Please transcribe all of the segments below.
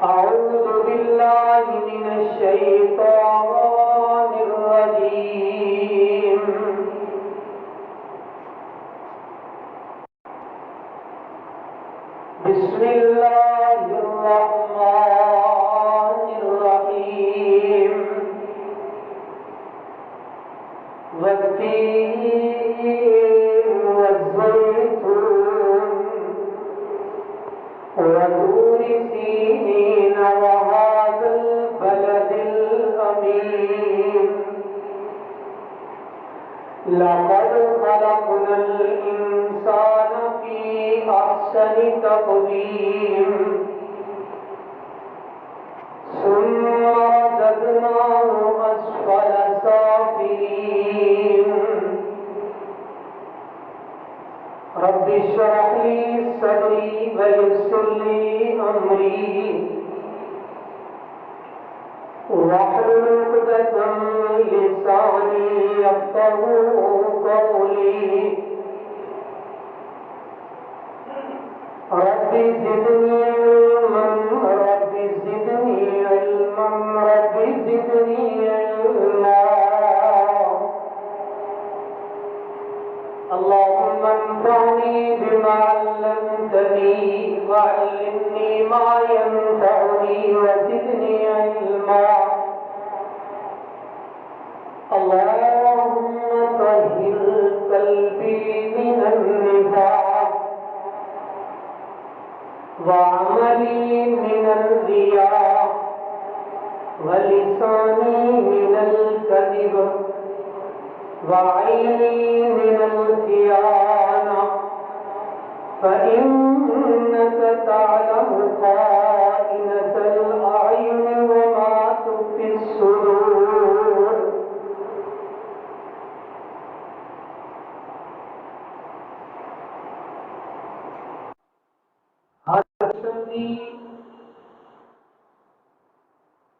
أعوذ بالله من الشيطان الرجيم. بسم الله الرحمن الرحيم. والتين والزيتون وطور سينين وهذا البلد الأمين. لقد خلقنا الإنسان في أحسن تقويم ثم رددناه أسفل سافلين. رب اشرح لي صدري ويسر لي أمري واحلل عقدة من لساني يفقهوا قولي. رب زدني علما رب زدني علما رب زدني علما. اللهم انفعني بما علمتني وعلمني ما ينفعني وزدني علما. اللهم طهر قلبي من النفاق وعملي من الرياء ولساني من الكذب وعيني من الخيانة فإنك تعلم خائنة الأعين وما تخفي الصدور. ہر قسم کی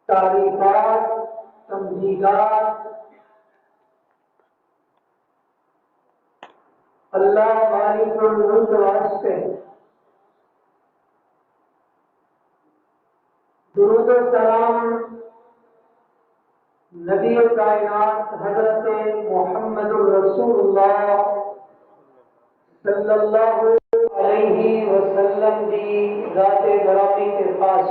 تعریفات تمجیدات اللہ مالک الملک واسطے. درود و سلام نبی کائنات حضرت محمد الرسول اللہ صلی اللہ علیہ وسلم دی ذات گرامی کے پاس.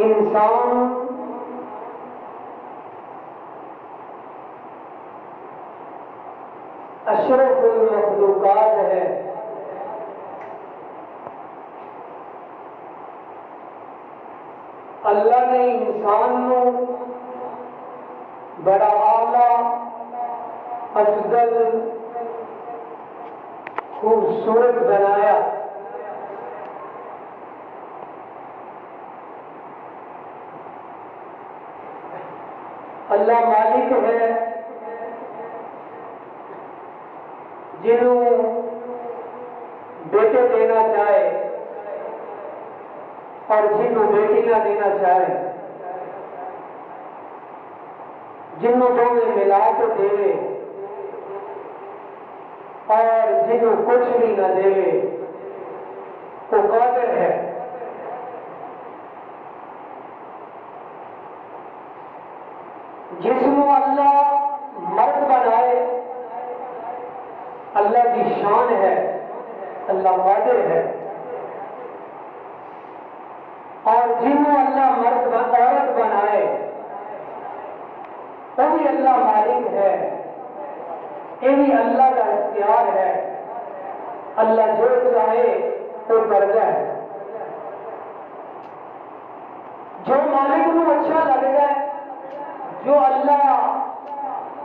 انسان اشرف المخلوقات ہے. اللہ نے انسان کو بڑا اعلیٰ افضل خوبصورت بنایا. اللہ مالک ہے جنہوں بیٹے دینا چاہے اور جنہوں بیٹی نہ دینا چاہے، جنہوں دونوں ملا تو دے اور جنہوں کچھ بھی نہ دے وہ قادر ہے. جس کو اللہ مرد بنائے اللہ کی شان ہے، اللہ قادر ہے. اور جنہوں اللہ مرد عورت بنائے وہ بھی اللہ مالک ہے. یہ بھی اللہ کا اختیار ہے. اللہ جو چاہے وہ کرتا ہے. جو مالک کو اچھا لگتا ہے، جو اللہ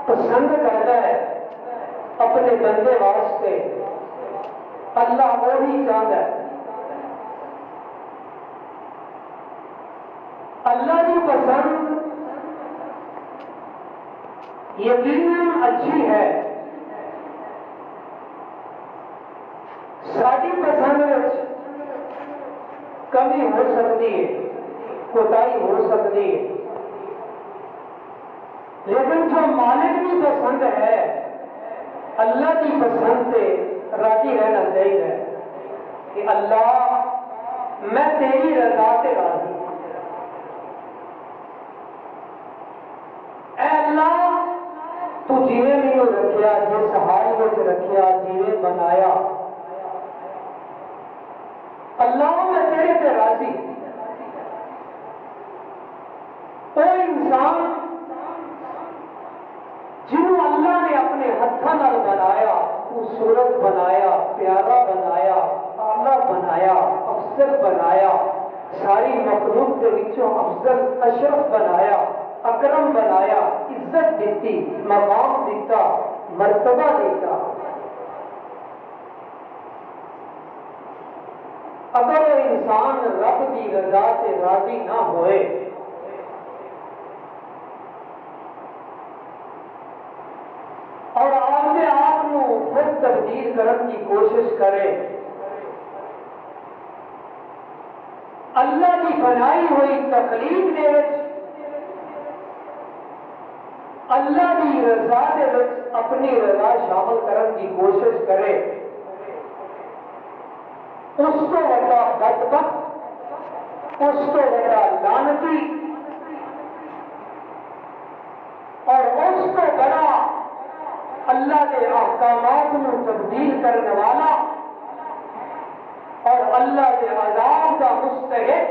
پسند کرتا ہے اپنے بندے واسطے، اللہ وہی چاہتا ہے. اللہ کی پسند یقیناً اچھی ہے. ساری پسند کمی ہو سکتی ہے، کوتاہی ہو سکتی ہے. لیکن جو مالک کی پسند ہے اللہ کی پسند سے راضی رہنا چاہیے کہ اللہ میں تیری رضا سے راضی ہوں۔ اے اللہ تو جیوے نہیں رکھیا، جس حال میں رکھیا جیوے بنایا، اللہ میں تیرے سے راضی ہوں۔ کوئی انسان جنہوں اللہ نے اپنے ہاتھوں نال بنایا، خوبصورت بنایا، پیارا بنایا، اعلیٰ بنایا، افضل بنایا، ساری مخلوق کے وچوں افضل اشرف بنایا، اکرم بنایا، عزت دیتی، مقام دیتا، مرتبہ دیتا، اگر وہ انسان رب کی رضا سے راضی نہ ہوئے اور اپنے آپ کو خود تبدیل کرنے کی کوشش کرے، اللہ کی بنائی ہوئی تخلیق دے وچ اللہ کی رضا دے وچ اپنی رضا شامل کرنے کی کوشش کرے، اس کو بڑا بدبخت، اس کو بڑا لعنتی اور اس کو بڑا اللہ کے احکامات کو تبدیل کرنے والا اور اللہ کے عذاب کا مستحق،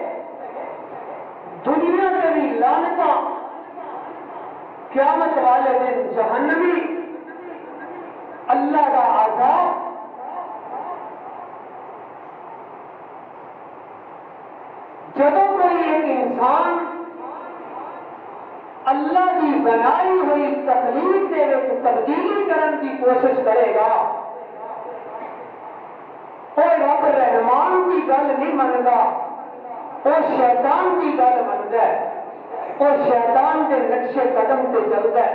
دنیا کے بھی لعنتاں، قیامت والے دن جہنمی، اللہ کا عذاب، جب کوئی ایک انسان اللہ کی بنائی ہوئی تخلیق دے وچ تبدیلی کرنے کی کوشش کرے گا، وہ رب رحمان کی گل نہیں منگا، وہ شیطان کی گل منگا ہے، وہ شیطان کے نقشے قدم سے چلتا ہے۔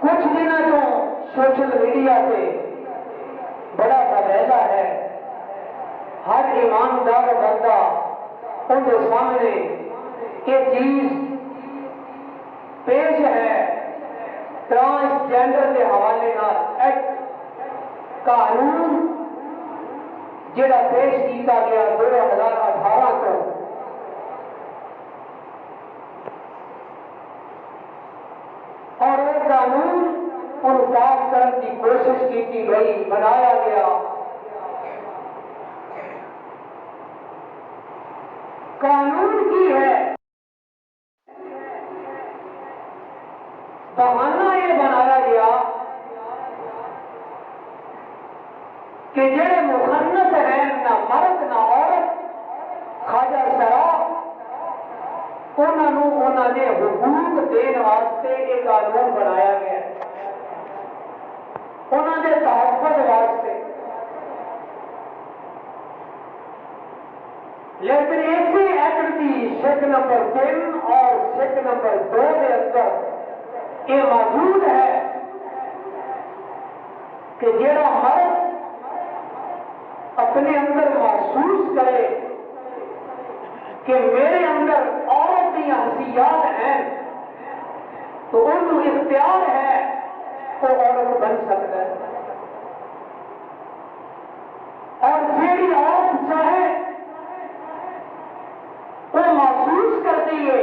کچھ دنوں تو سوشل میڈیا پہ بڑا بدیلا ہے، ہر ایماندار بندہ ان کے سامنے یہ چیز پیش ہے، ٹرانسجینڈر کے حوالے نال ایکٹ قانون جڑا پیش کیتا گیا 2018 کو، اور وہ قانون ان پاس کرنے کی کوشش کی گئی، بنایا گیا۔ قانون کی ہے، بہانہ یہ بنایا گیا کہ جڑے مخنث ہیں، نہ مرد نہ عورت، خواجہ سرا، انہوں نے حقوق دین واسطے یہ قانون بنایا گیا، انہوں نے تحفظ واسطے۔ لیکن اسی ایکٹ کی شک نمبر 3 اور شک نمبر 2 کے اندر یہ موجود ہے کہ جڑا مرد اپنے اندر محسوس کرے کہ میرے اندر عورت کی حیثیات ہیں تو انہوں اختیار ہے وہ عورت بن سکتا ہے، اور جیڑی عورت چاہے وہ محسوس کرتی ہے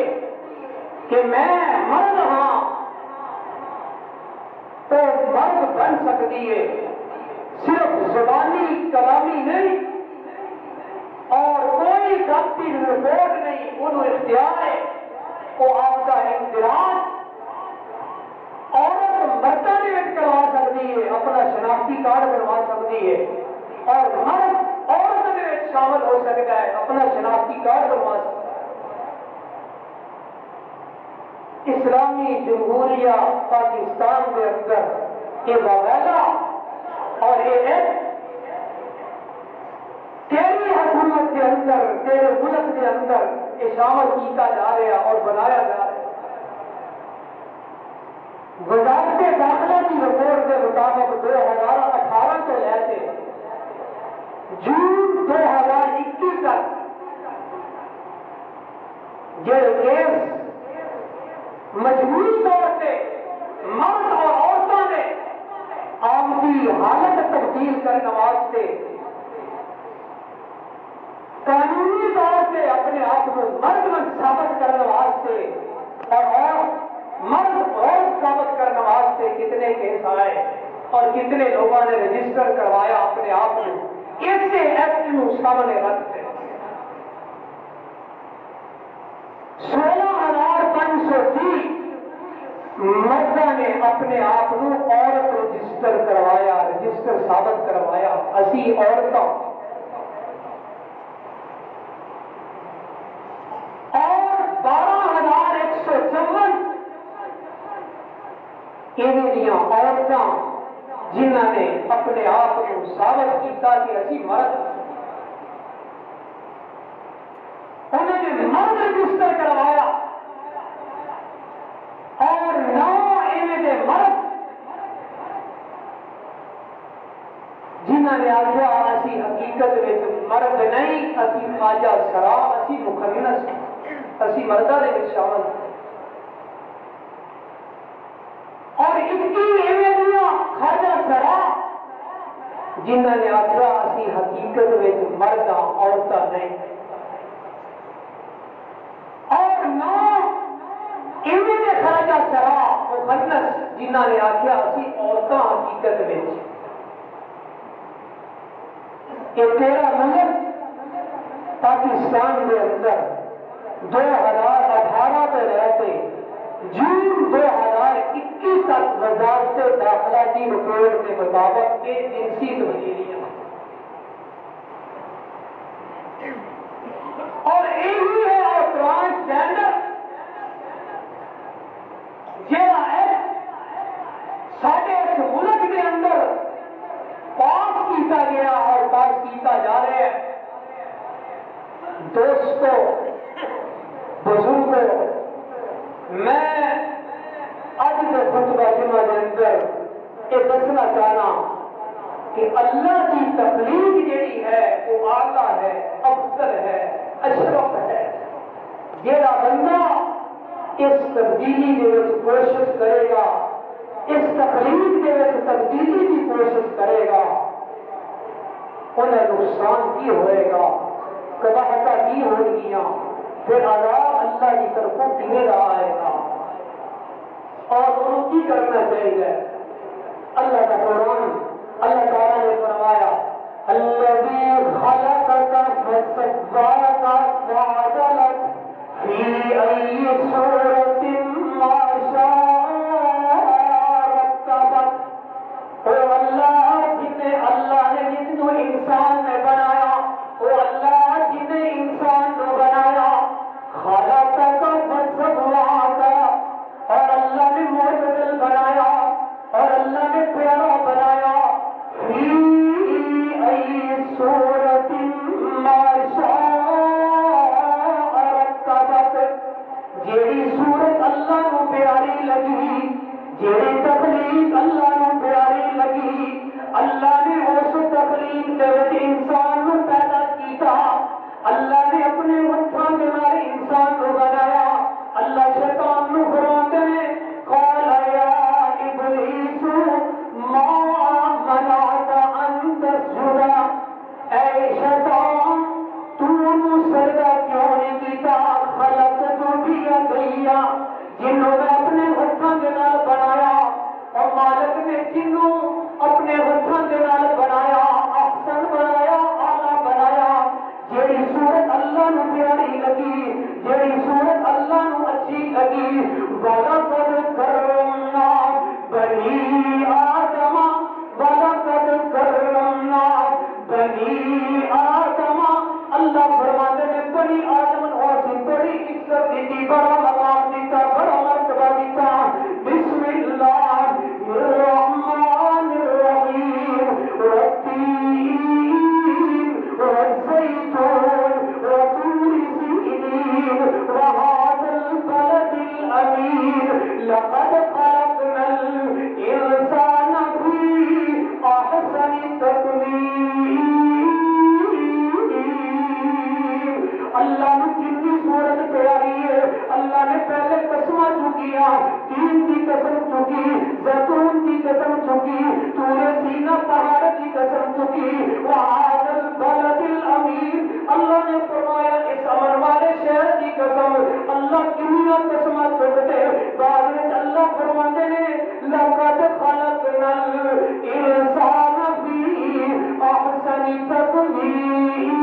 کہ میں مرد ہاں تو مرد بن سکتی ہے، صرف زبانی کلامی نہیں اور کوئی ڈاکٹری رپورٹ نہیں، انہوں اختیار ہے، وہ آپ کا اندراج عورت مردہ نے کروا سکتی ہے، اپنا شناختی کارڈ بنوا سکتی ہے، اور مرد عورت میں شامل ہو سکتا ہے، اپنا شناختی کارڈ بنوا سکتا ہے۔ اسلامی جمہوریہ پاکستان کے اندر یہ باقاعدہ اور یہ تیری حکومت کے اندر، تیرے ملک کے اندر یہ شامل کیا جا رہا اور بنایا جا رہا ہے۔ وزارت داخلہ کی رپورٹ کے مطابق 2018 سے لے کے جون 2021 تک جیس مجموعی طور سے مرد اور عورتوں نے آمدی حالت تبدیل کرنے واسطے قانونی طور سے اپنے آپ کو مرد ثابت کرنے واسطے اور مرد عورت ثابت کرنے واسطے کتنے کیس آئے اور کتنے لوگوں نے رجسٹر کروایا اپنے آپ کو ایسے ایکٹ کو سامنے رکھتے 16,530 مردوں نے اپنے آپ کو عورت رجسٹر کروایا رجسٹر ثابت کروایا 80 عورتوں اور 12,154 عورتوں جنہوں نے اپنے آپ کو ثابت کیا کہ اسی مرد انہوں نے مرد رجسٹر کروایا اور 9 مرد جنہوں نے آخیا اسی حقیقت میں مرد نہیں اسی خواجہ سرا اسی مخنث اسی مردہ دے شامل اور 21 خواجہ سرا جنہوں نے آخیا اسی حقیقت میں مرد عورتیں نہیں اور 9 خواجہ سرا مخنث جنہوں نے آخیا اسی عورتیں حقیقت میں یہ 13 نمبر پاکستان کے اندر 2018 پہ رہتے جون 2021 تک وزارت داخلہ کی رپورٹ کے مطابق بے جنسی تبدیلیاں اور یہی ہے اور ٹرانسجینڈر جہاں سارے اس ملک کے اندر پاس کیتا گیا اور پاس کیتا جا رہا ہے دوستو بزرگوں میں اج کے خطبہ جمعہ کے اندر یہ دسنا چاہنا کہ اللہ کی تخلیق جیڑی ہے وہ اعلیٰ ہے افضل ہے اشرف ہے جیڑا بندہ اس تبدیلی کے کوشش کرے گا اس تخلیق کے تبدیلی کی کوشش کرے گا انہیں نقصان کی ہوئے گا کباہتا کی ہوگیاں پھر عذاب اللہ کی طرفوں کیے رہا آئے گا اور انہوں کی کرنا چاہیے اللہ کا قرآن اللہ تعالیٰ نے فرمایا الذی خلقک فسواک فعدلک فی ای صورت ما شاء رکبک او اللہ اللہ نے جن کو انسان نے بنایا او اللہ جنہیں انسان کو بنایا خلقک فسواک اور اللہ نے معتدل بنایا اور اللہ نے پیارا بنایا فی ای صورت ما شاء رکبک جیڑی صورت اللہ کو پیاری لگی جیڑی تخلیق اللہ کو پیاری لگی اللہ نے اس تخلیق کے وچ انسان کو پیدا کیتا اللہ نے اپنے ہتھاں دے نال انسان کو بنایا اللہ شیطان نو فرماتے ہیں قال یا ابلیس ما منعک ان تسجد اے شیطان تو سجدہ کیوں نہیں کیتا خلقت بیدیا جنہوں نے اپنے ہتھاں دے نال بنایا اور مالک نے جنوں اپنے ہتھاں دے نال بنایا احسن بنایا اعلیٰ بنایا جیڑی صورت اللہ نو پیاری لگی جیڑی صورت اللہ نو اچھی لگی وَلَقَدْ كَرَّمْنَا بَنِي آدَمَ وَلَقَدْ كَرَّمْنَا بَنِي آدَمَ اللہ فرماتے ہیں بنی آدم اور سے بڑی عزت دیتی بڑا مقام دیتا بڑا مرتبہ دیتا بسم اللہ الرحمن الرحیم والتین والزیتون وطور سینین وهذا البلد الامین لقد خلقنا الانسان في احسن تقویم چکیا، تین کی قسم چکی، زیتون کی قسم چکی، طور سینہ پہاڑ کی قسم چکی، وہذا البلد الامین، اللہ نے فرمایا اس امن والے شہر کی قسم، اللہ کتنی قسمہ چکتے، بعد میں اللہ فرماتے ہیں لقد خلقنا الانسان فی احسن تقویم،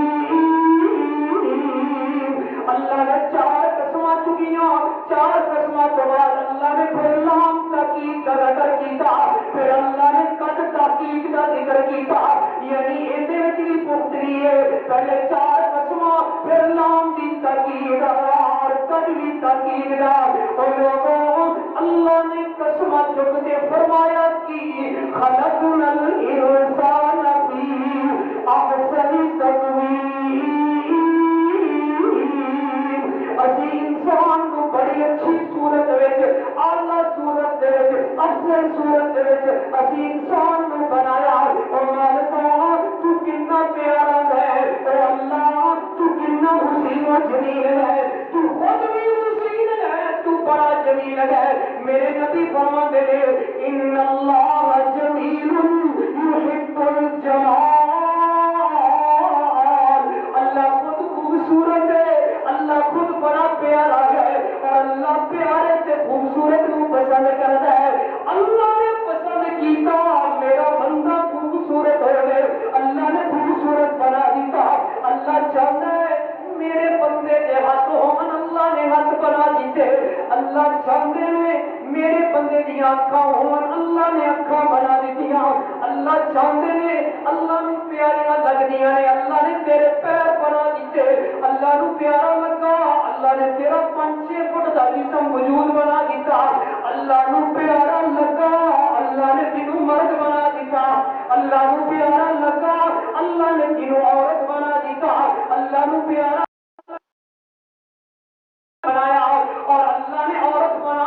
اللہ نے چار قسمہ چکیاں، چار قسمہ کے بعد اللہ نے پھر لام تاکید کا ذکر کیتا، پھر اللہ نے قد تاکید کا ذکر کیتا، یعنی ایدے وچ بھی پختگی ہے، پہلے چار قسمہ پھر لام دی تاکید اور قد بھی تاکید دا، اور لوگوں اللہ نے قسمہ چکتے فرمایا کہ خلقنا الانسان فی احسن تقویم، اسی انسان کو بڑی اچھی صورت وچ، اعلیٰ صورت وچ، افضل صورت وچ اسی انسان کو بنایا، اور مالکا تو کتنا پیارا ہے، اے اللہ تو کتنا حسین و جمیل ہے، تو خود بھی حسین ہے، تو بڑا جمیل ہے، میرے نبی فرماتے ہیں ان اللہ جمیل یحب الجمال، اللہ خود خوبصورت ہے، اللہ خود بڑا پیارا ہے، اور اللہ پیارے سے خوبصورت کو پسند کرتا ہے، اللہ نے پسند کیتا میرا بندہ خوبصورت ہے، اللہ نے خوبصورت بنا دیتا، اللہ چاہتا ہے میرے بندے کے ہاتھ ہون، اللہ نے ہاتھ بنا دیتے، اللہ چاہتے ہیں میرے بندے دی آنکھاں ہون، اللہ نے آنکھاں بنا دیتیاں، اللہ چاہتے ہیں اللہ نو پیاریاں لگدیاں نے، اللہ نے تیرے پیر بنا دیتے، اللہ نو پیارا لگا، اللہ نے تیرا 5-6 فٹ دا جسم وجود بنا دیتا، اللہ نو پیارا لگا، اللہ نے تینوں مرد بنا دیتا، اللہ نو پیارا لگا، اللہ نے تینوں عورت بنا دیتا، اللہ نو پیارا بنایا، اور اللہ نے عورت بنا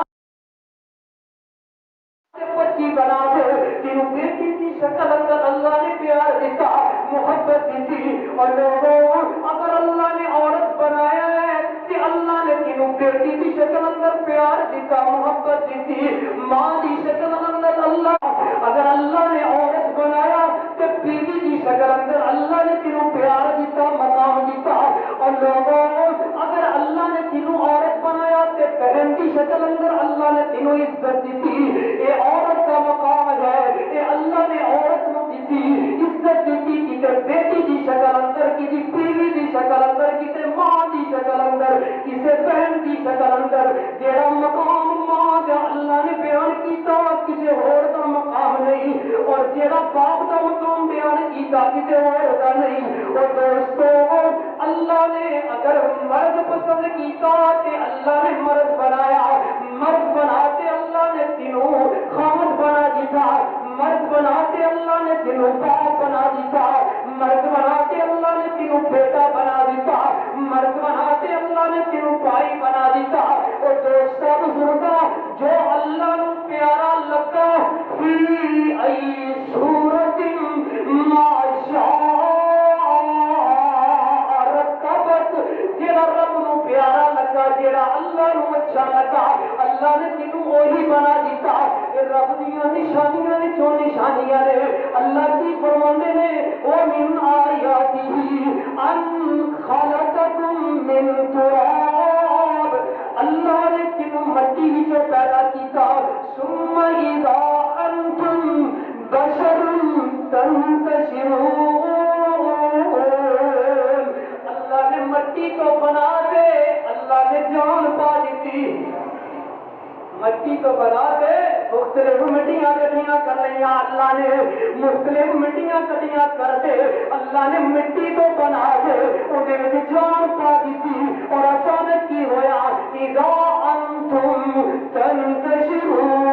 بچی بنا دے، تینوں بیٹی کی شکل اندر اللہ نے پیار دیتا، محبت دیتی، اور لوگوں اگر اللہ نے عورت بنایا ہے کہ اللہ نے تینوں بیٹی کی شکل اندر پیار دیتا، محبت دیتی، ماں کی شکل اندر اللہ، اگر اللہ نے عورت بنایا تو بیوی کی شکل اندر اللہ نے تینوں پیار دیتا، مقام دیتا، اور لوگوں اگر اللہ نے تینوں عورت بنایا تو بہن کی شکل اندر اللہ نے تینوں عزت دیتی، اے عورت کا مقام ہے، اے اللہ نے عورت نو دیتی عزت دیتی، کتے بیٹی کی شکل اندر، کسی بیوی کی شکل اندر، کسی ماں کی شکل اندر، کسی بہن کی شکل اندر، جیڑا مقام ماں کا اللہ نے بیان کیتا کسی اور کا مقام نہیں، اور جیڑا باپ کا مقام بیان کیتا کسی اور کا نہیں، اور دوستو اللہ نے اگر مرد پسند کیتا کہ اللہ نے مرد بنایا، مرد بناتے اللہ نے تینوں خامد بنا دیتا، مرد بناتے اللہ نے تینوں باپ بنا دیتا، مرد بناتے اللہ نے تینوں بیٹا بنا دیتا، مرد بناتے اللہ نے تینوں بھائی بنا دیتا، اور دوستاں بزرگاں جو اللہ نو پیارا لگا فی ای صورت ما شاء رکبت، جیڑا رب نو پیارا لگا، جیڑا اللہ نو اچھا لگا، اللہ نے تینوں وہی بنا دیتا، رب دیاں نشانیاں نے جو نشانیاں نے اللہ کی فرماندے نے وَمِنْ آیَاتِهِ أَنْ خَلَقَكُم مِّن تُرَابٍ، اللہ نے تینوں مٹی وچوں پیدا کیتا، ثُمَّ إِذَا أَنْتُمْ بَشَرٌ تَنْتَشِرُونَ، اللہ نے مٹی کو بنا دے، اللہ نے جان پا دیتی، مٹی کو بنا دے، مختلف مٹیاں کٹیاں کر لیا اللہ نے، مختلف مٹیاں کٹیاں کر دے اللہ نے، مٹی کو بنا دے اودے وچ جان پا دیتی، اور اچانک کی ہویا اذا انتم تنتشرون،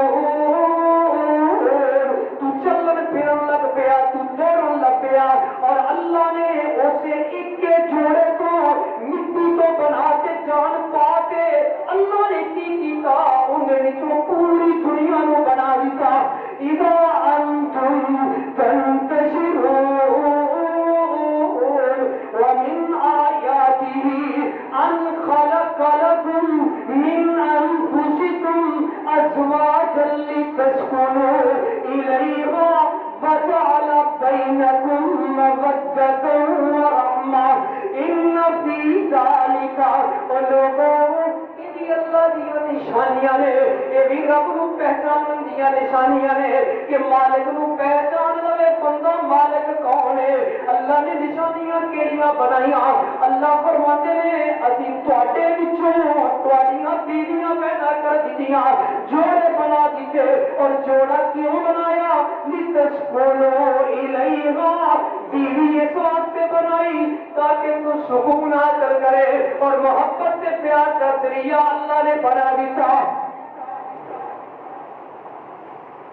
تو چلن پھرن لگ پیا، تو دوڑن لگ پیا، اور اللہ نے اسے ایک کے جوڑے کو مٹی کو بنا کے جان پا کے اللہ نے کی کیتا انہیں وچوں پوری دنیا نو بنا دیتا، اذا انتم تنتشرون ومن آیات فی ذالک او لوگوں یہ اللہ دی نشانیاں نے یہ بھی رب نو پہچانن دی نشانیاں نے کہ مالک نو پہچان لے بندہ مالک کون ہے اللہ نے نشانیاں کیڑیاں بنائیاں اللہ فرماتے ہیں اسی تواڈے وچوں تواڈیاں بیویاں پیدا کر دتیاں جوڑے بنا دیتے اور جوڑا کیوں بنایا لتسکنوا الیہا بیوی اس واسطے بنائی تاکہ تو سکون حاصل کرے اور محبت سے پیار کا ذریعہ اللہ نے بنا دیتا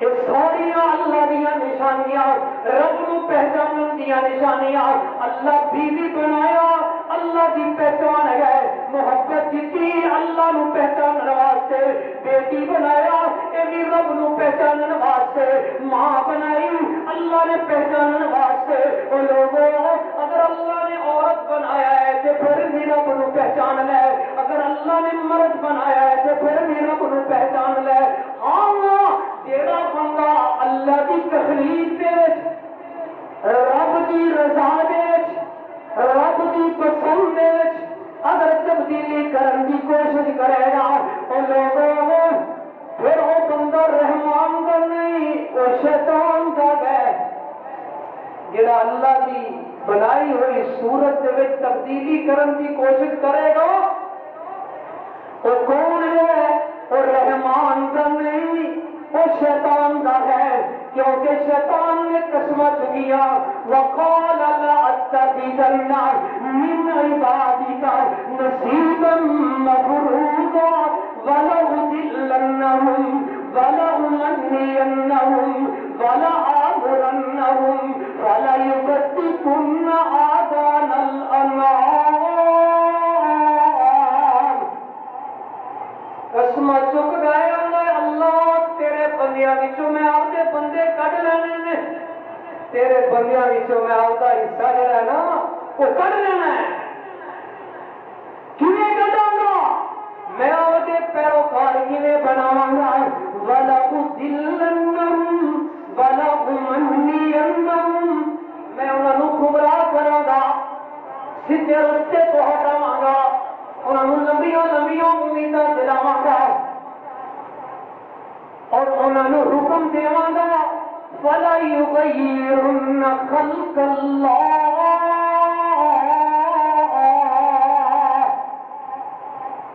یہ ساری اللہ دیا نشانیاں رب نو پہچانن دیا نشانیاں اللہ بیوی بنایا اللہ دی پہچان ہے محبت دیتی اللہ نو پہچانن واسطے بیٹی بنایا یہ بھی رب نو پہچانن واسطے ماں بنائی اللہ نے پہچانن واسطے وہ لوگوں اگر اللہ نے عورت بنایا ہے تو پھر بھی رب نو پہچان لے اگر اللہ نے مرد بنایا ہے تو پھر بھی رب نو پہچان لے ہاں جیڑا بندہ اللہ کی تخلیق دے رب کی رضا دے رب کی پسند دے اگر تبدیلی کرنے کی کوشش کرے گا تو لوگوں پھر وہ بندہ رحمان کا نہیں وہ شیطان کا ہے جڑا اللہ کی بنائی ہوئی صورت دے تبدیلی کرنے کی کوشش کرے گا وہ کون ہے وہ رحمان کا نہیں وہ شیطان کا ہے کیونکہ شیطان نے قسم چکیا وقال لأتخذن من عبادك نصيبا مفروضا ولأضلنهم ولأمنينهم ولآمرنهم فليبتكن آذان الأنعام قسم چک گئے اللہ تیرے بندیاں وچوں میں اپنے بندے کڈ لینے نے تیرے بندیاں وچوں میں اپنا حصہ جڑا ہے نا وہ کڈ لینا ہے کیویں کڈاں گا میں اپنے پیروکار کیویں بناواں گا وَلَأُضِلَّنَّهُمْ وَلَأُمَنِّيَنَّهُمْ میں انہاں نوں گمراہ کراں گا سیدھے رستے تو ہٹاواں گا انہاں نوں لمبیاں لمبیاں امیداں دلاواں گا اور انہوں نے حکم دیواں گا فَلَا يُغَيِّرُنَّ خَلْقَ اللَّهِ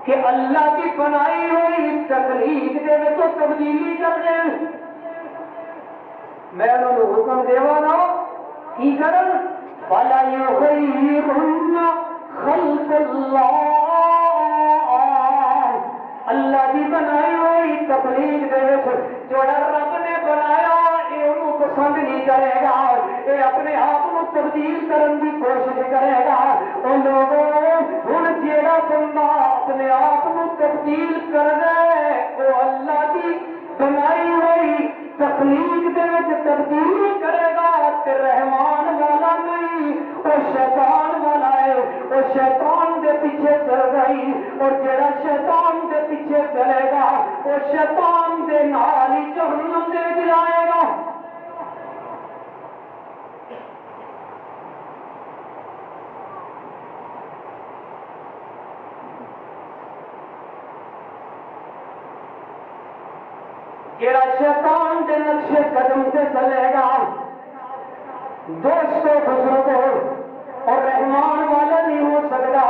کہ اللہ کی بنائی ہوئی تخلیق دے میں تو تبدیلی کر دیں میں انہوں نے حکم دیواں گا کی کرن فَلَا يُغَيِّرُنَّ خَلْقَ اللَّهِ اللہ کی بنائی ہوئی تخلیق دے جوڑا رب نے بنایا یہ انہوں پسند نہیں کرے گا یہ اپنے آپ کو تبدیل کرنے کی کوشش کرے گا ان لوگوں ہن جیڑا بندہ اپنے آپ کو تبدیل کر دے وہ اللہ کی بنائی ہوئی تخلیق دے وچ تبدیلی کرے گا تے رحمان والا نہیں وہ شیطان والا ہے وہ شیطان دے پیچھے چل گئی اور جڑا شیطان دے پیچھے چلے گا وہ شیطان دے نال ہی جہنم دے وچ جائے گا جڑا شیطان دے نقشے قدم سے چلے گا دوستو بزرگوں اور رحمان والا نہیں ہو سکتا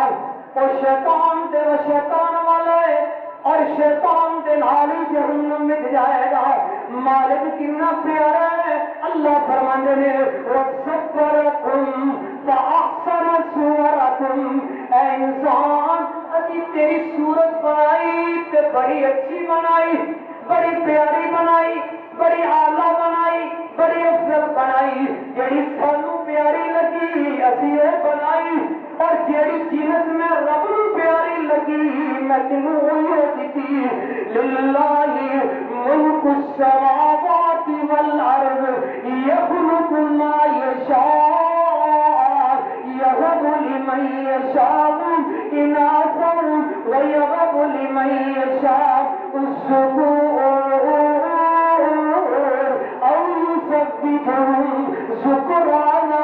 اور شیطان دے و شیطان والا ہے اور شیطان دے نالی جہنم میں جائے گا مالک کتنا پیارا ہے اللہ فرماندے نے وَصَبَّرَكُمْ فَأَحْسَنَ صُوَرَكُمْ اے انسان اسی تیری صورت بنائی تے بڑی اچھی بنائی بڑی پیاری بنائی بڑی اعلیٰ بنائی بڑی افضل بنائی جڑی سانو پیاری لگی اسی یہ بنائی اور جڑی جنس میں رب نو پیاری لگی میں تینوں وہی دیتی للہ ملک السماوات والارض یخلق ما یشاء یهب لمن یشاء اناثا ویهب لمن یشاء الذکور او یثبتهم ذکرانا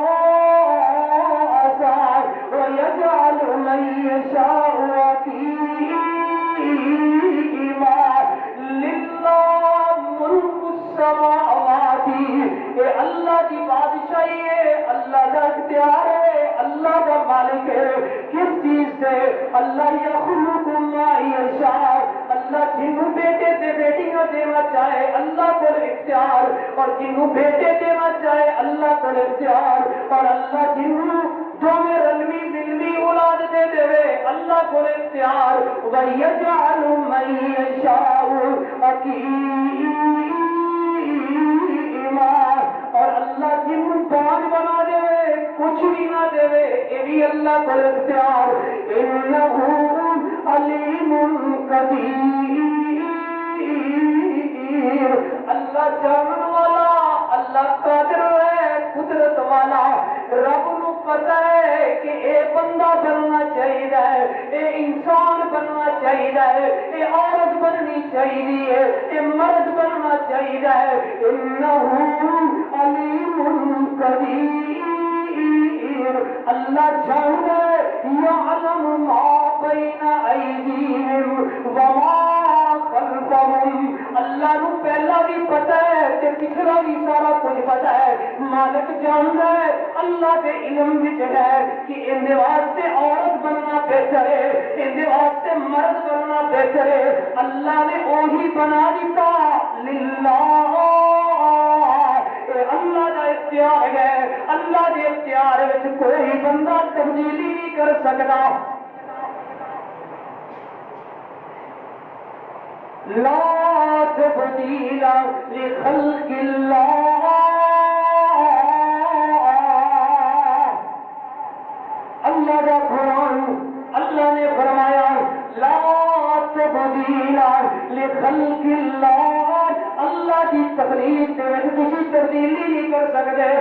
واناثا اللہ یخلق ما یشاء، اللہ جنوں بیٹے تے بیٹیاں دینا چاہے اللہ کو اختیار، اور جنوں بیٹے دینا چاہے اللہ کو اختیار، اور اللہ جنوں جو میں رلوی ملوی اولاد دے دے اللہ کو اختیار، وَيَجْعَلُ مَن يَشَاءُ عَقِيمًا، اور اللہ جن پان بنا دے کچھ بھی نہ دے یہ بھی اللہ کو اختیار، إِنَّهُ عَلِيمٌ قدیر، اللہ جانن والا، اللہ قادر ہے، قدرت والا، رب نو پتہ ہے کہ اے بندہ بننا چاہیے، اے انسان بننا چاہیے، اے عورت بننی چاہیے، اے مرد بننا چاہیے، انہ علیم قدیر، اللہ جانتا ہے، یعلم ما بین ایدیہم وما خلفہم، اللہ نو پہلا بھی پتہ ہے تے پچھلا بھی سارا کچھ پتہ ہے، مالک جانتا ہے، اللہ کے علم وچ ہے کہ ان دے واسطے عورت بننا بہتر ہے، ان دے واسطے مرد بننا بہتر ہے، اللہ نے وہی بنا دیتا للہ، اے اللہ کا اختیار ہے، اللہ کے اختیار وچ کوئی بندہ تبدیلی نہیں کر سکتا، لا تبدیل لخلق اللہ، اللہ کا قرآن، اللہ نے فرمایا لا تبدیل لخلق اللہ، اللہ کی تخلیق میں کسی تبدیلی نہیں کر سکتے،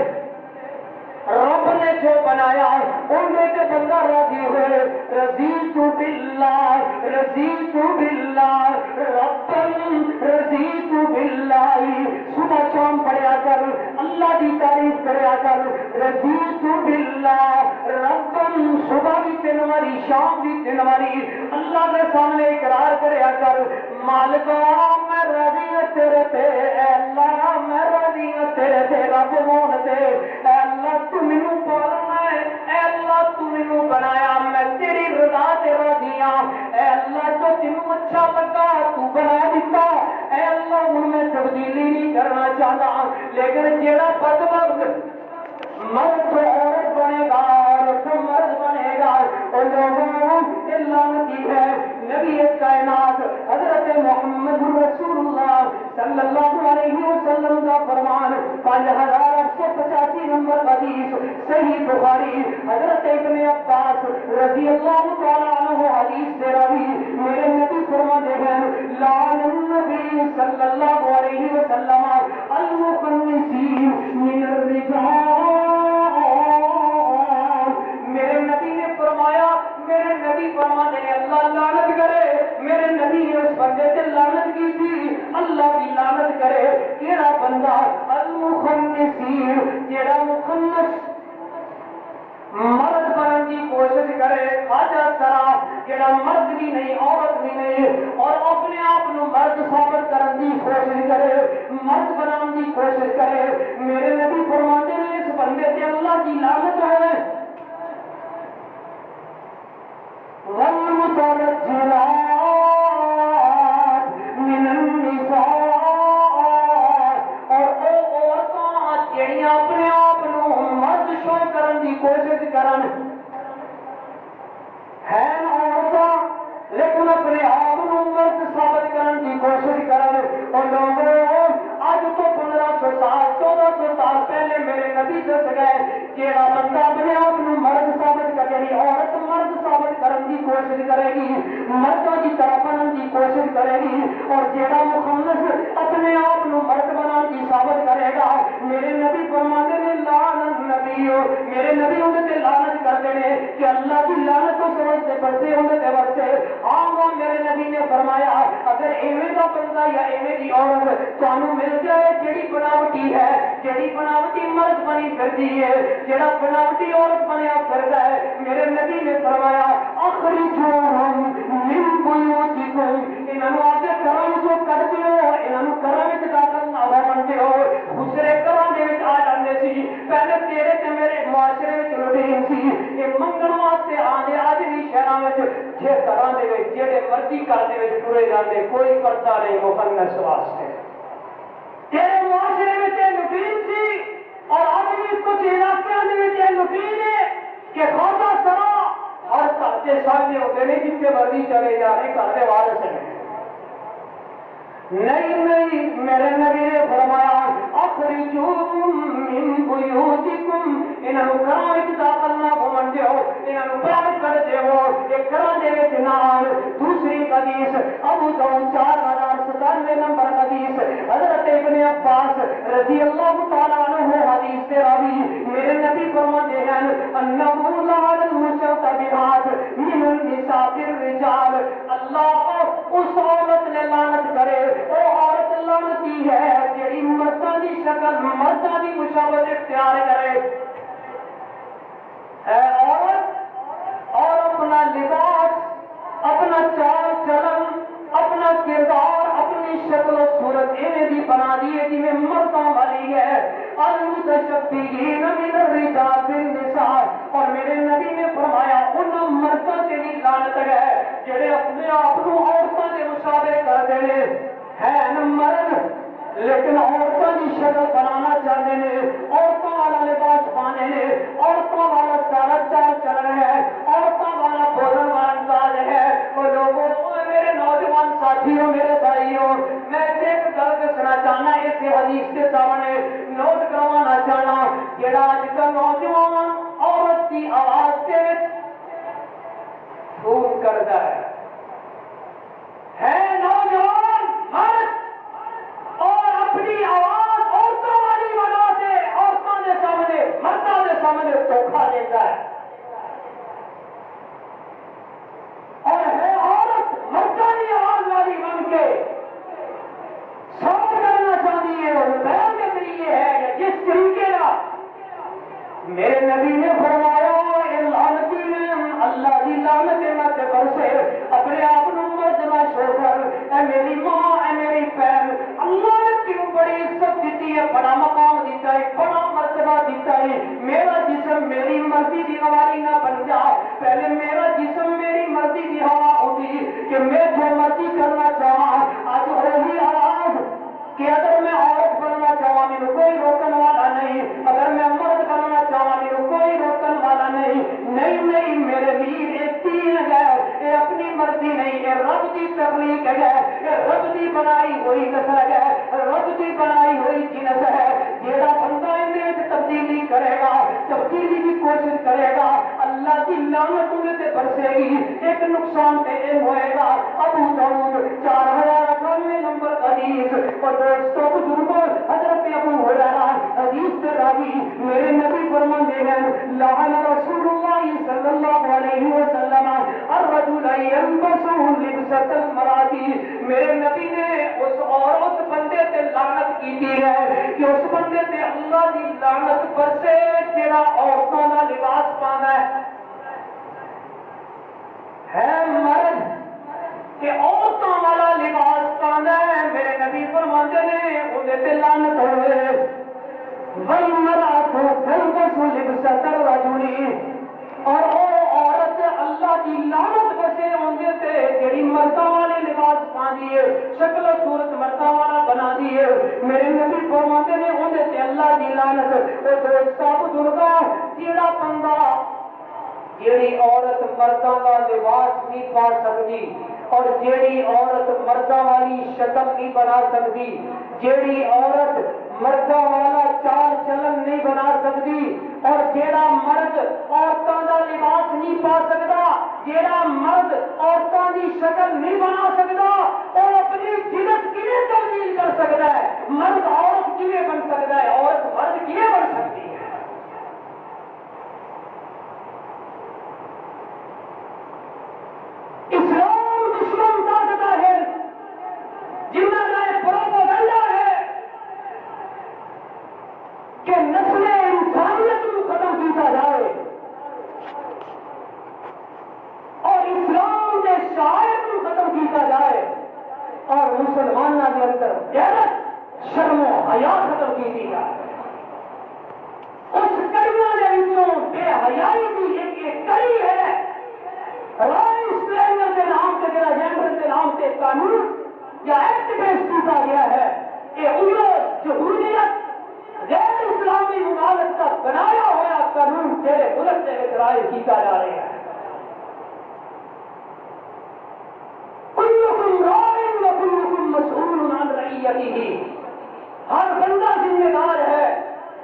رب نے جو بنایا ان میں سے بندہ راضی ہوئے، رضیت باللہ، رضیت باللہ ربًا، رضیت باللہ، صبح شام پڑھیا کر اللہ کی تعریف کریا کر، رضیت باللہ ربًا، صبح بھی تین ماری شام بھی تین ماری اللہ کے سامنے اقرار کریا کر، مالکا میں راضی ہوں تیرے تے، اے اللہ میں راضی ہوں تیرے تے، رب مون تے، اے اللہ تو مینوں پالنا ہے، اے اللہ تو مینوں بنایا، میں تیری رضا تے راضی ہاں، اے اللہ جو تینوں اچھا لگا تو بنا دیتا، اے اللہ ہن میں تبدیلی نہیں کرنا چاہتا، لیکن جیڑا بدبخت مرد تو عورت بنے گا، عورت تو مرد بنے گا، اور لوگوں یہ لعنتی ہے، نبی کائنات حضرت محمد رسول اللہ صلی اللہ علیہ وسلم کا فرمان 5885 نمبر حدیث صحیح بخاری، حضرت ابن عباس رضی اللہ تعالیٰ عنہ حدیث سے راوی میرے نبی فرماتے ہیں لعن النبی صلی اللہ علیہ وسلم المخنثین من الرجال، میرے نبی نے فرمایا، میرے نبی فرماتے ہیں اللہ لعنت کرے، میرے نبی نے اس بندے سے لعنت کی تھی، اللہ کی لعنت کرے، کیڑا بندہ المخنثین، کیڑا مخنث مرد بننے کی کوشش کرے، خواجہ سرا جڑا مرد بھی نہیں عورت بھی نہیں اور اپنے آپ کو مرد ثابت کرنے کی کوشش کرے، مرد بنانے کی کوشش کرے، میرے نبی فرماتے ہیں اس بندے سے اللہ کی لعنت ہے، والمترجلات من النساء، اور او عورتاں جڑیاں اپنے آپ کو مرد شو کرنے کی کوشش کرن، ہے عورتاں لیکن اپنے آپ کو مرد ثابت کرنے کی کوشش کرن، اور لوگوں آج تو 1500 سال 1400 سال پہلے میرے نبی دس گئے جیڑا بندہ اپنے آپ کو مرد ثابت کر، یعنی عورت مرد ثابت کرنے کی کوشش کرے گی، مردوں کی طرح بننے کی کوشش کرے گی، اور جیڑا مخنث اپنے آپ کو مرد بنانے کی ثابت کرے گا، میرے نبی فرماتے ہیں لعن النبی، میرے نبی ان سے لعنت کرتے ہیں کہ اللہ کی لعنت کو سمجھتے پڑھتے ان سے ورتے، ہاں میرے نبی نے فرمایا اگر ایویں کا بندہ یا ایویں کی عورت تانوں مل جائے جیڑی بناوٹی ہے، جیڑی بناوٹی مرد بنی پھرتی ہے، جیڑا بناوٹی عورت بنیا پھرتا ہے، میرے نبی نے فرمایا اخرجوہم من بیوتکم، انہاں نوں اپنے گھراں چوں کڈ دیو، انہاں نوں گھراں وچ داخل نہ ہون دیو، دوسرے گھراں دے وچ آ جاندے سی، پہلے تیرے تے میرے معاشرے وچ روٹین سی، یہ منگن واسطے واسطے آنے آج بھی شہراں وچ جے گھراں دے وچ جڑے مرضی گھر دے وچ ٹرے جاندے کوئی پردہ نہیں مخنث واسطے تیرے معاشرے میں لٹین سی اور آج بھی کچھ علاقوں میں لٹین ہے کہ خواجہ سرا اور گھر کے سامنے ہوتے نہیں جتنے مرضی چلے جا رہے گھر کے وارث ہیں نہیں میرے نبی نے فرمایا اخرجوکم من بیوتکم انہوں گھراں وچ داخل نہ ہون دیو انہوں باہر کر دیو ایک گھراں دے وچ نہ آن دوسری حدیث ابو داؤد 4097 نمبر حدیث حضرت ابن عباس رضی اللہ تعالی عنہ حدیث سے راوی میرے نبی فرماتے ہیں انہ لعن المشتبهات من النساء الرجال اللہ اس عورت نے لعنت کرے وہ عورت لعنتی ہے جڑی مرداں دی شکل مرداں دی مشابہت اختیار کرے اے عورت اور اپنا لباس اپنا چال چلن اپنا کردار اپنی شکل و صورت انہیں بھی بنا دیے جی میں مردوں والی ہے المتشبہین من الرجال بالنساء اور میرے نبی نے فرمایا ان مردوں سے بھی لعنت ہے جڑے اپنے آپ کو عورتوں کے مشابہ کر دینے ہے نا مرد لیکن عورتوں کی شکل بنانا چاہتے ہیں عورتوں والا لباس پانے ہیں عورتوں والا سارا چال چل رہا ہے عورتوں والا بولن والا انداز ہے وہ لوگوں میرے نوجوان ساتھیوں میرے بھائیوں میں ایک گل دسنا چاہنا اس حدیث کے سامنے نوٹ کروانا چاہنا جڑا اج کل نوجوان عورت کی آواز سے خون کرتا ہے نوجوان مرد اور اپنی آواز عورتوں والی بنا سے عورتوں کے سامنے مردوں کے سامنے دھوکہ دیتا ہے اور ہے عورت مردوں کی آواز والی بن کے سب کرنا چاہتی ہے اور بیان کے ذریعے ہے یا جس طریقے کا میرے نبی نے فرمایا لعنتی نے اللہ کی لعنت مت برسے اپنے آپ کو مرد نہ چھوڑ کر اے میری ماں اے میری بہن اللہ نے کیوں بڑی عزت دیتی ہے بڑا مقام دیتا ہے بڑا مرتبہ دیتا ہے میرا جسم میری مرضی کی ہماری نہ بن جا پہلے میرا جسم میری مرضی کی ہوا ہوتی کہ میں جو مرضی کرنا چاہاں آج وہی آواز کہ اگر میں عورت بننا چاہاں میرے کوئی روکن والا نہیں اگر میں مرد بننا چاہاں میرے کوئی روکن والا نہیں میرے ویر ایک تین ہے یہ اپنی مرضی نہیں یہ رب کی تخلیق ہے یہ رب کی بنائی ہوئی نسل ہے رب کی بنائی ہوئی جنس ہے جیڑا بندہ اندر تبدیلی کرے گا تبدیلی کی کوشش کرے گا اللہ کی لعنت انہیں سے برسے گی ایک نقصان پہ ہوئے گا ابو داؤد 4098 نمبر حدیث اور دوستوں بزرگوں حضرت ابو ہریرہ حدیث سے راوی میرے نبی فرماتے ہیں لعن رسول اللہ صلی اللہ علیہ وسلم الرجل يلبس لبسة المرأة میرے نبی نے اس عورت بندے سے لعنت کی ہے کہ اس بندے سے اللہ کی لعنت برسے جڑا عورتوں کا لباس پانا ہے مرد کہ عورتوں والا لباس پانا ہے میرے نبی فرماتے ہیں انہیں سے لعنت ہوئے والمرأة تلبس لبسة الرجل اور عورت اللہ کی لعنت بسے ہوندے تے جڑی مردوں والے لباس پاندی ہے شکل و صورت مردوں والا بنا دی ہے میرے نبی فرماتے نے ہوندے تے اللہ کی لعنت او دوستاں بزرگاں جیڑا بندہ جیڑی عورت مردوں کا لباس نہیں پا سکتی اور جیڑی عورت مردوں والی شکل نہیں بنا سکتی جیڑی عورت مردوں والا چال چلن نہیں بنا سکتی اور جیڑا مرد عورتوں کا لباس نہیں پا سکتا جیڑا مرد عورتوں کی شکل نہیں بنا سکتا اور اپنی جنس کیویں تبدیل کر سکتا ہے مرد عورت کیویں بن سکتا ہے عورت مرد کیویں بن سکتی ہے اسلام دشمن طاقت ہے جنہوں کا پروپیگنڈا ہے کہ نسل انسانیت کو ختم کیا جائے اور اسلام کے شاعر کو ختم کیا جائے اور مسلمانوں کے اندر غیرت شرم و حیا ختم کی جائے اس کڑیاں کے وچوں بے حیائی کی ایک کڑی ہے قانون یا ایکٹ پیش کیا گیا ہے کہ یہودیت غیر اسلامی ممالک کا بنایا ہوا قانون تیرے ملک سے اجرائے کیا جا رہا ہے. کلکم راع وکلکم مسئول عن رعیتہ. ہر بندہ ذمہ دار ہے.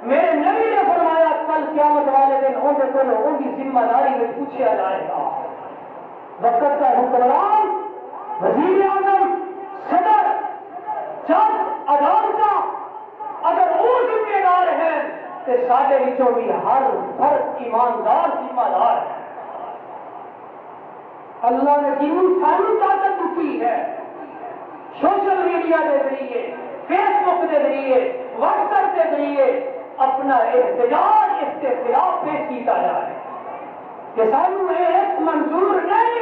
میرے نبی نے فرمایا کل قیامت والے دن ان کی ذمہ داری میں پوچھا جائے گا. وقت کا حکمران، وزیر اعظم، صدر، جج، عدالت اگر وہ ذمہ دار ہیں تو سارے بچوں بھی ہر فرد ایماندار ذمہ دار ہے. اللہ نے جنوں ساری طاقت دی ہے سوشل میڈیا کے ذریعے، فیس بک کے ذریعے، واٹس ایپ کے ذریعے اپنا احتجاج اس کے خلاف پیش کیا جا رہا ہے کہ سانو ایک منظور نہیں،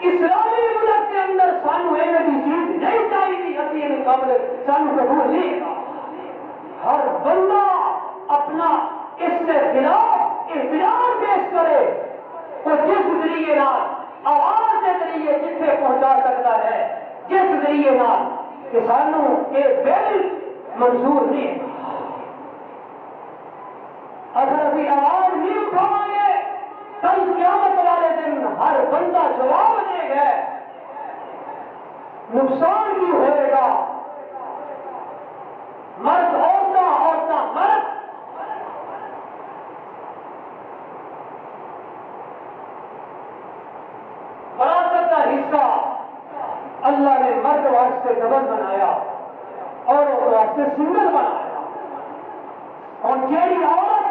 اسلامی ملک کے اندر سانو ایک چیز نہیں چاہیے، اسی ان قبل سانو قبول نہیں. ہر بندہ اپنا اس کے خلاف احتجاج پیش کرے تو جس ذریعے نال آواز کے ذریعے جتنے پہنچا سکتا ہے، جس ذریعے نال کہ سانو یہ بل منظور نہیں. اگر ابھی آواز نہیں اٹھاؤں گے کل قیامت والے دن ہر بندہ جواب دے گا. نقصان بھی ہوئے گا، مرد عورتیں مرد. وراثت کا حصہ اللہ نے مرد واسطے ڈبل بنایا اور واسطے سنگل بنایا. اور جیڑی عورت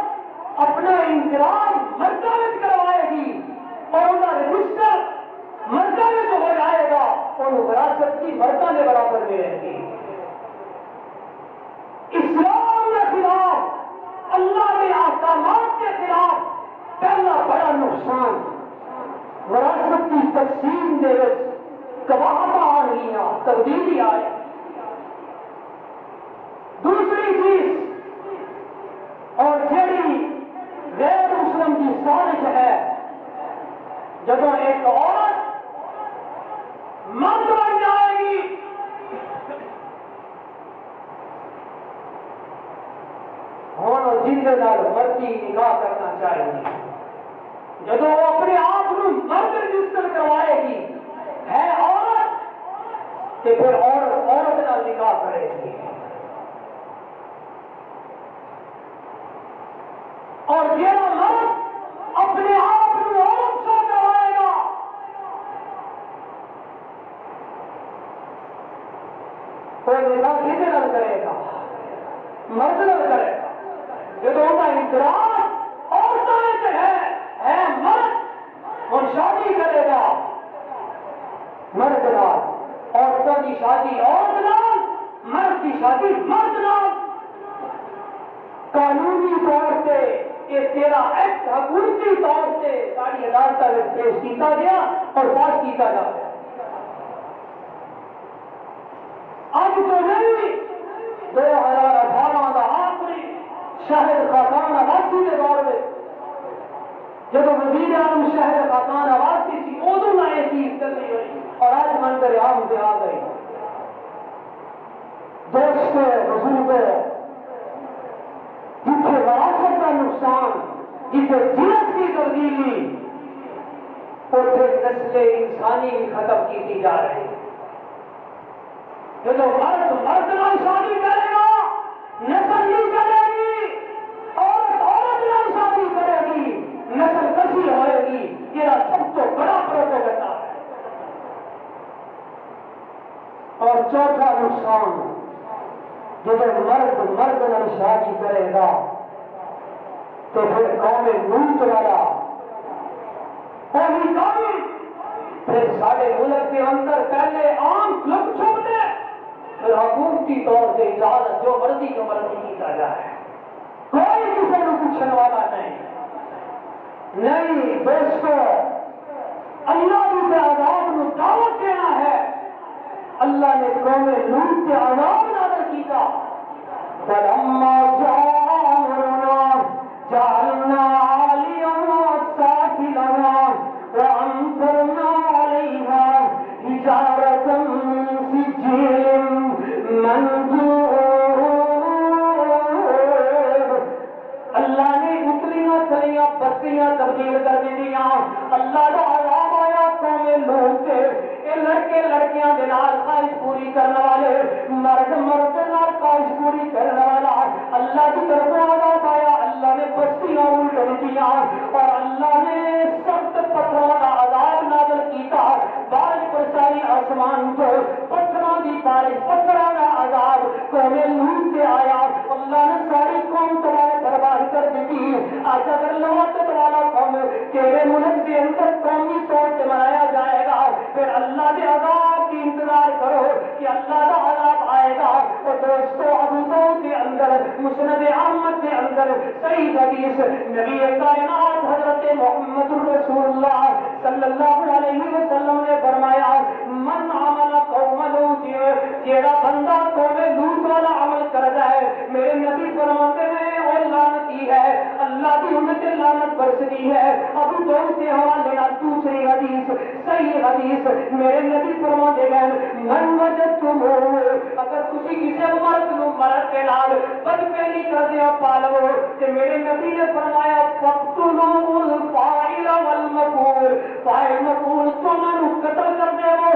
اپنا انقرار مردہ میں کروائے گی اور ان کا رجسٹر مردہ میں جو ہو جائے گا ان وراثت کی مردہ میں برابر میں رہے گی. اسلام کے خلاف، اللہ کے احکامات کے خلاف پہلا بڑا نقصان وراثت کی تقسیم دے کباہت آ رہی ہیں، تبدیلی آئی. دوسری چیز اور جیڑی غیر مسلم کی سازش ہے، جب ایک عورت مرد بن جائے گی ہوں جن کے نال مرضی نکاح کرنا چاہے گی. جب وہ اپنے آپ کو مرد رجسٹر کروائے گی ہے عورت کہ پھر عورت نال نکاح کرے گی. اور جیڑا مرد اپنے آپ کو عورت سے کروائے گا وہ نکاح کسی نال کرے گا؟ مرد نال کرے گا. جب ان کا انقرار عورتوں سے ہے مرد اور شادی کرے گا مرد نال، عورتوں کی شادی عورت نال، مرد کی شادی مرد نال. قانونی طور سے یہ تیرا ایکٹ حکومتی طور سے ساری عدالت میں پیش کیا گیا اور پاس کیا جا گیا. اب تو نہیں 2018 کا آخری شہر خاقان آبادی کے دور میں جب وزیر اعظم شہر خاقان آبادی تھی ادو نہ یہ چیز چل رہی ہوئی اور آج منظر عام سے آ گئی. دوست بزرگ جتنے وراثت کا نقصان، جتنے جنس کی تبدیلی، اتنے نسل انسانی بھی ختم کی جا رہی ہے. جب مرد نال شادی کرے گا نسل نہیں چلے گی، عورت نال شادی کرے گی نسل کسی ہوئے گی. یہ سب تو بڑا پروپیگنڈا ہے. اور چوتھا نقصان، جب مرد نال شادی کرے گا تو پھر قوم لوٹ والا وہی قوم پھر سارے ملک کے اندر پہلے عام کلب چھوڑتے پھر حکومتی طور سے اجازت جو مرضی کو مرضی کیا جائے، کوئی کسی کو پوچھنے والا نہیں. دوستو اللہ کے عذاب کو دعوت دینا ہے. اللہ نے قوم لوط کے عذاب نازل کیا. فلما جاء امرنا جعلنا عاليها سافلها وامطرنا عليها حجارة اللہ کا عذاب آیا قوم لوط تے اے لڑکے لڑکیاں دے نال خواہش پوری کرنے والے مرد مرد دے نال خواہش پوری کرنے والا اللہ کی طرف عذاب آیا اللہ نے بستیاں الٹ دیا اور اللہ نے سخت پتھروں کا عذاب نازل کیتا بارش برسائی آسمان کو پتھروں کی بارش پتھروں کا عذاب قوم لوط تے آیا اللہ نے ساری قوم تباہ برباد کر دی آج اگر لوٹ والا قوم تیرے ملک کے اندر قومی طور سے منایا جائے گا پھر اللہ کے عذاب کی انتظار کرو کہ اللہ کا عذاب آئے گا اور دوستو ابو داؤد کے اندر مسند احمد کے اندر صحیح حدیث نبی کائنات حضرت محمد رسول اللہ صلی اللہ علیہ وسلم نے فرمایا من عمل قوم لوط جیڑا بندہ قوم لوط والا عمل کرتا ہے میرے نبی فرماتے ہیں اور لعنتی ہے اللہ کی امت لعنت برستی ہے ابو داؤد کے حوالے نال دوسری حدیث صحیح حدیث میرے نبی فرماتے ہیں من وجدتم اگر کسی کسی مرد نو مرد کے نال بد پہلی کر دیا پالو کہ میرے نبی نے فرمایا فقتلوا الفاعل والمفعول فاعل مفعول دونوں قتل کر دے وہ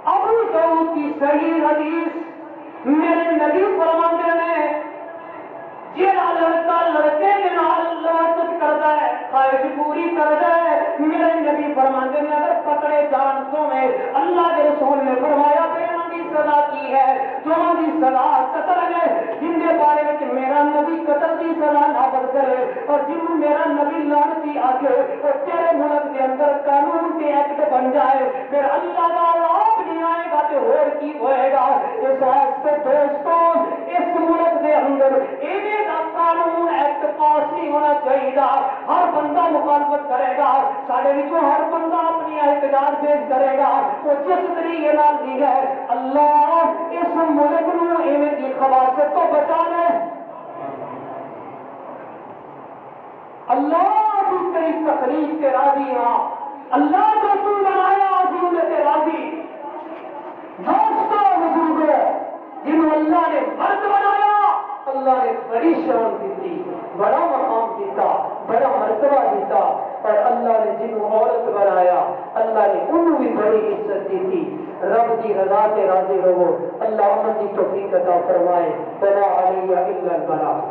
ابو داؤد کی صحیح حدیث میرے نبی فرماتے ہیں جیڑا لڑکا لڑکے کے نال لواطت کرتا ہے خواہش پوری کرتا ہے میرے نبی فرماتے ہیں اگر پکڑے جان تو میں اللہ کے رسول نے فرمایا بیان کی سزا کی ہے دونوں کی سزا قتل ہے جن کے بارے میں میرا نبی قتل کی سزا نافذ کرے اور جن میرا نبی لعنتی آگے اور تیرے ملک کے اندر قانون کے ایکٹ بن جائے پھر اللہ کا عذاب نہیں آئے گا تو اور کی ہوئے گا اس واسطے دوستوں اس ملک کے اندر ایویں قانون ایکٹ پاس نہیں ہونا چاہیے ہر بندہ مخالفت کرے گا سارے ہر بندہ اپنی احتجاج پیش کرے گا وہ جس طریقے نال دی ہے اللہ اس ملک نو ایویں کی خباثت تو بچا لے اللہ کی تیری تقریب کے راضی ہاں اللہ جو تو بنایا عظیم سے راضی دوستوں بزرگوں جنہوں اللہ نے مرد بنایا اللہ نے بڑی شان دی بڑا مقام دیتا بڑا مرتبہ دیتا اور اللہ نے جنہوں عورت بنایا اللہ نے انہوں بھی بڑی عزت دی تھی رب کی رضا سے راضی رہو اللہ امن کی توفیق عطا فرمائے بلا علیہ الا البلاغ